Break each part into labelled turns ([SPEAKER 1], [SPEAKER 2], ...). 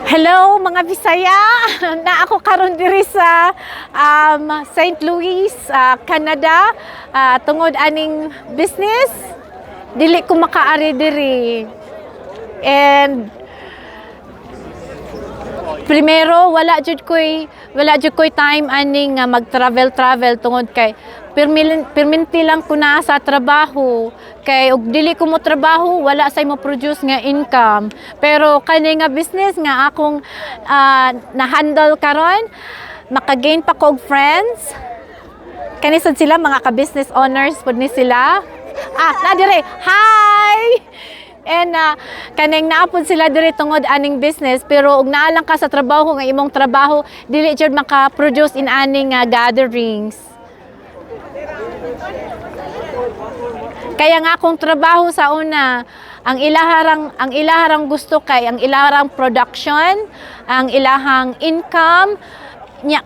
[SPEAKER 1] Hello mga Bisaya! Na ako karon diri sa St. Louis, Canada. Tungod aning business, dili ko makaari diri. And primero wala jud koy time aning mag-travel tungod kay perminti lang ko na sa trabaho kay og dili ko mo trabaho wala say mo produce nga income, pero kani nga business nga akong na-handle karon, maka-gain pa ko og friends kani sad sila mga ka-business owners pud ni sila na dire hi. And kaneng naapod sila diri tungod aning business, pero ug naa lang ka sa trabaho nga imong trabaho dili jud maka-produce in aning gatherings. Kaya nga akong trabaho sa una, ang ilaharang gusto kay ang ilaharang production, ang ilahang income nya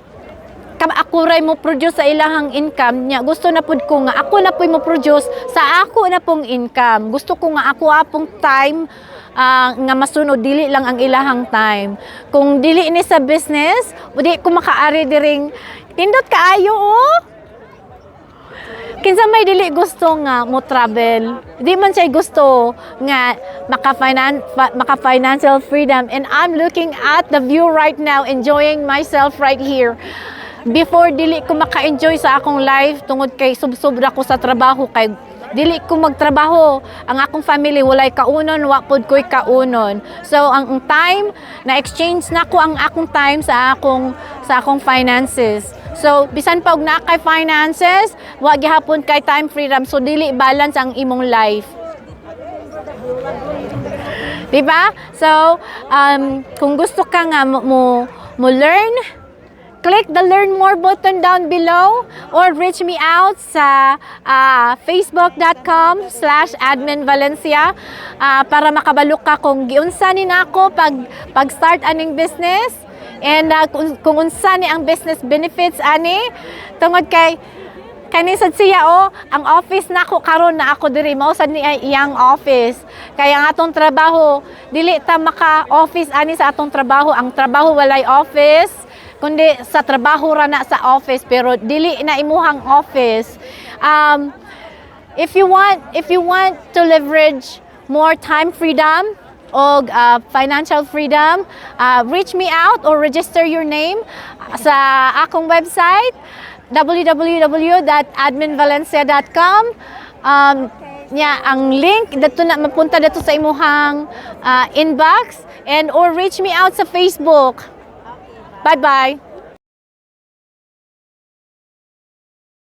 [SPEAKER 1] akuray mo produce sa ilahang income nya gusto na pud ko nga ako na pud mo produce sa ako na pong income. Gusto ko nga ako apong time nga masunod, dili lang ang ilahang time. Kung dili ni sa business, di ko makaari diring tindot kaayo kinsa may dili gusto nga mo travel, di man siya gusto nga maka financial freedom. And I'm looking at the view right now, enjoying myself right here. Before dili ko maka-enjoy sa akong life tungod kay subsobra ko sa trabaho, kay dili ko magtrabaho, ang akong family walay kaunon, wa pod ko'y kaunon. So ang time na exchange nako ang akong time sa akong finances. So bisan pa og naa kay finances, wa gihapon kay time freedom, so dili balance ang imong life. Diba? So kung gusto ka nga mo learn, click the learn more button down below or reach me out sa facebook.com/adminvalencia para makabalo ka kung giunsa ni nako pag start aning business, and kung unsa ni ang business benefits ani tungod kay kani sad siya ang office nako karon na ako diri mao sad ni iyang office. Kaya ang atong trabaho dili ta maka-office ani sa atong trabaho, ang trabaho walay office kundi sa trabaho ra na sa office, pero dili na imuhang office. If you want to leverage more time freedom o financial freedom, reach me out or register your name sa akong website www.adminvalencia.com. Ang link dito na mapunta dito sa imuhang inbox, and or reach me out sa Facebook. Bye-bye.